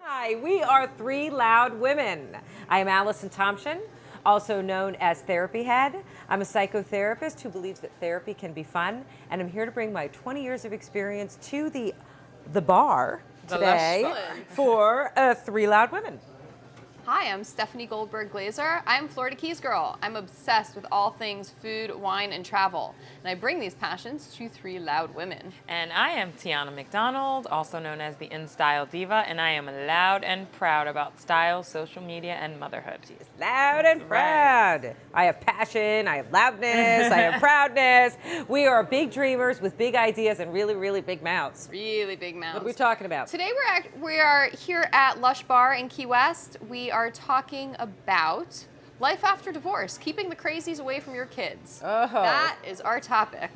Hi, we are Three Loud Women. I am Allison Thompson, also known as Therapy Head. I'm a psychotherapist who believes that therapy can be fun, and I'm here to bring my 20 years of experience to the bar today for Three Loud Women. Hi, I'm Stephanie Goldberg Glazer. I'm Florida Keys girl. I'm obsessed with all things food, wine, and travel. And I bring these passions to Three Loud Women. And I am Tiana McDonald, also known as the InStyle Diva, and I am loud and proud about style, social media, and motherhood. She's loud and proud. Right. I have passion, I have loudness, I have proudness. We are big dreamers with big ideas and really, really big mouths. Really big mouths. What are we talking about? Today we are here at Lush Bar in Key West. We are talking about life after divorce, keeping the crazies away from your kids. Oh. That is our topic.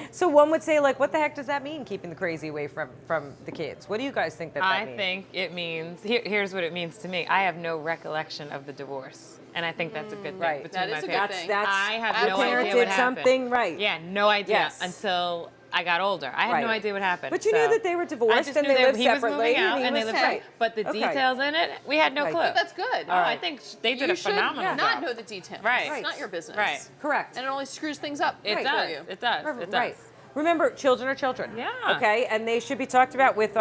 So one would say, like, what the heck does that mean, keeping the crazy away from the kids? What do you guys think that means? I think it means, here's what it means to me. I have no recollection of the divorce. And I think that's a good thing right. between that is my a parents. good thing. I have no idea did what happened. something right. Yeah, no idea Yes. until I got older. I had no idea what happened. But you knew that they were divorced and they lived he was separately. moving out and they lived separate. But the details in it, we had no clue. But that's good. I think they did a phenomenal job. You should not know the details. Right. It's not your business. Right. Correct. And it only screws things up. It does. It does. It does. Right. Remember, children are children. Yeah. Okay, and they should be talked about with,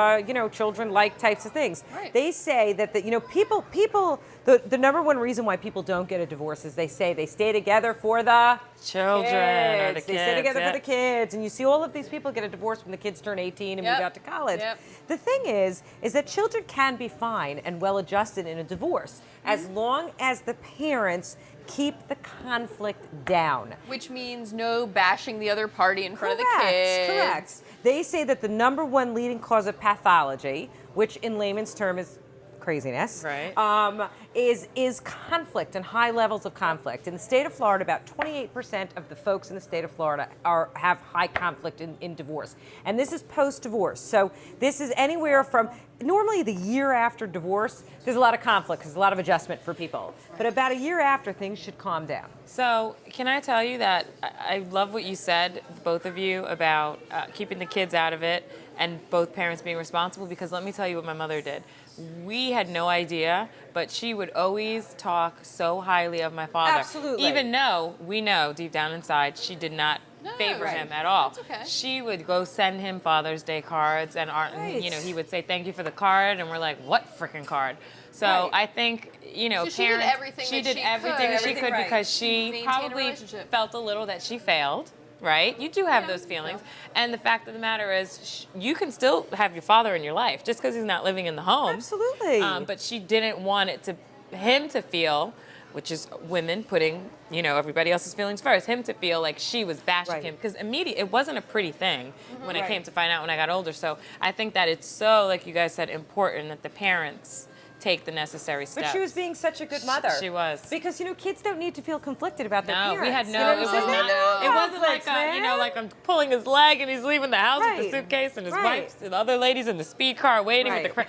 children-like types of things. Right. They say that the number one reason why people don't get a divorce is they say they stay together for the children kids. or the kids. They stay together for the kids, and you see all of these people get a divorce when the kids turn 18 and move out to college. Yep. The thing is that children can be fine and well-adjusted in a divorce as long as the parents keep the conflict down. Which means no bashing the other party in front of the kids. Correct. They say that the number one leading cause of pathology, which in layman's term is craziness, right. is conflict and high levels of conflict. In the state of Florida, about 28% of the folks in the state of Florida have high conflict in divorce. And this is post-divorce. So this is anywhere from, normally the year after divorce, there's a lot of conflict, there's a lot of adjustment for people. But about a year after, things should calm down. So can I tell you that I love what you said, both of you, about keeping the kids out of it and both parents being responsible, because let me tell you what my mother did. We had no idea, but she would always talk so highly of my father. Absolutely. Even though we know deep down inside she did not favor him at all. That's okay. She would go send him Father's Day cards, and he would say thank you for the card, and we're like, what freaking card? So I think, so she did everything she did everything she could because she probably felt a little that she failed. Right? You do have those feelings. And the fact of the matter is, you can still have your father in your life just because he's not living in the home. Absolutely. But she didn't want him to feel, which is women putting, everybody else's feelings first, him to feel like she was bashing him. Because it wasn't a pretty thing when I came to find out when I got older. So I think that it's so, like you guys said, important that the parents take the necessary steps. But she was being such a good mother. She was. Because, kids don't need to feel conflicted about their parents. No, we had it wasn't like like I'm pulling his leg and he's leaving the house with the suitcase and his wife and the other ladies in the speed car waiting with the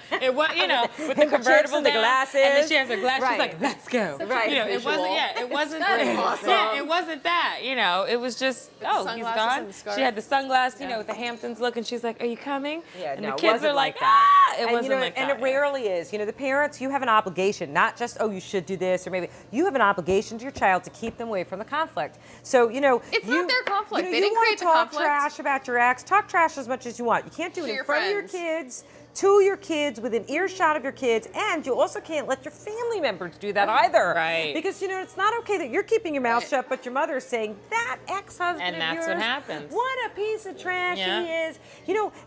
with the convertible and the glasses. And then she has her glasses. She's like, let's go. Right. It wasn't awesome. it wasn't that. It was just, he's gone. She had the sunglasses, with the Hamptons look, and she's like, are you coming? Yeah, and no, the kids it are like, that. It wasn't like that. And it rarely is. The parents, you have an obligation, not just, you should do this, or maybe you have an obligation to your child to keep them away from the conflict. So, it's not their conflict. They didn't create the conflict. You want to talk trash about your ex, talk trash as much as you want. You can't do it in front of your kids, to your kids, within earshot of your kids, and you also can't let your family members do that either. Right. Because, it's not okay that you're keeping your mouth shut, but your mother is saying, that ex-husband and that's of yours, what happens. what a piece of trash he is.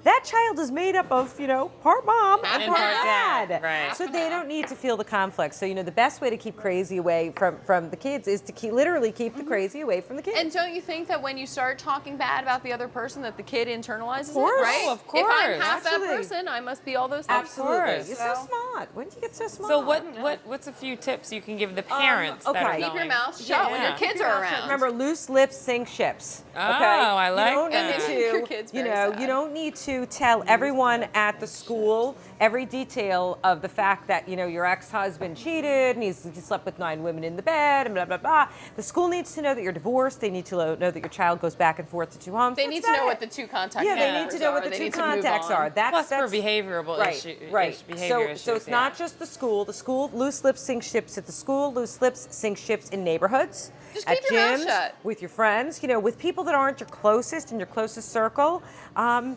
That child is made up of, part mom and part dad. Right. So they don't need to feel the conflict. So, the best way to keep crazy away from the kids is to literally keep the crazy away from the kids. And don't you think that when you start talking bad about the other person that the kid internalizes it, right? Oh, of course. If I'm half that person, I must be all those things. Absolutely. You're so smart. When did you get so smart? So what's a few tips you can give the parents that are okay. Keep your mouth shut when your kids are around. Remember, loose lips sink ships. Okay? I like that. Your kids You don't need to tell everyone at the school, every detail of the fact that, your ex-husband cheated and he slept with 9 women in the bed and blah, blah, blah. The school needs to know that you're divorced. They need to know that your child goes back and forth to 2 homes. They need to know what the 2 contact Yeah, numbers they need to know what the They 2 need to move contacts on. are. Plus for behavioral right, issue, right. behavior So issues. it's not just the school. The school loose lips sink ships at the school. Loose lips sink ships in neighborhoods. Just at keep your mouth gyms, shut. with your friends, with people that aren't your closest in your closest circle. And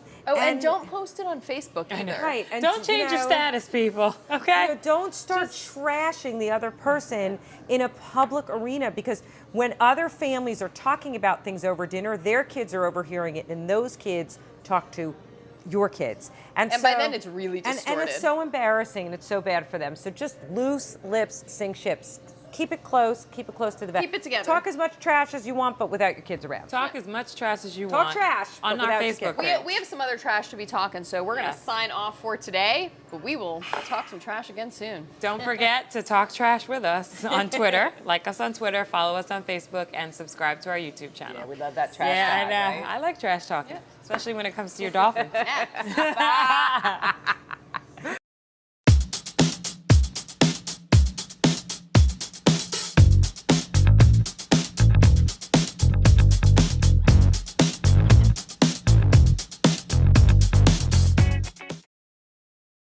don't post it on Facebook either. Right. And Don't change your status, people. Okay. Don't start trashing the other person in a public arena, because when other families are talking about things over dinner, their kids are overhearing it, and those kids talk to your kids. And by then it's really and distorted. it's so embarrassing, and it's so bad for them. So just loose lips sink ships. Keep it close to the vest. Keep it together. Talk as much trash as you want, but without your kids around. Talk as much trash as you Talk want. trash, on but our without your Facebook kids. page. We have some other trash to be talking, so we're going to Yes. sign off for today, but we will talk some trash again soon. Don't forget to talk trash with us on Twitter. Like us on Twitter, follow us on Facebook, and subscribe to our YouTube channel. Yeah, we love that trash Yeah, talk, I know. right? I like trash talking, especially when it comes to your dolphins. Yeah.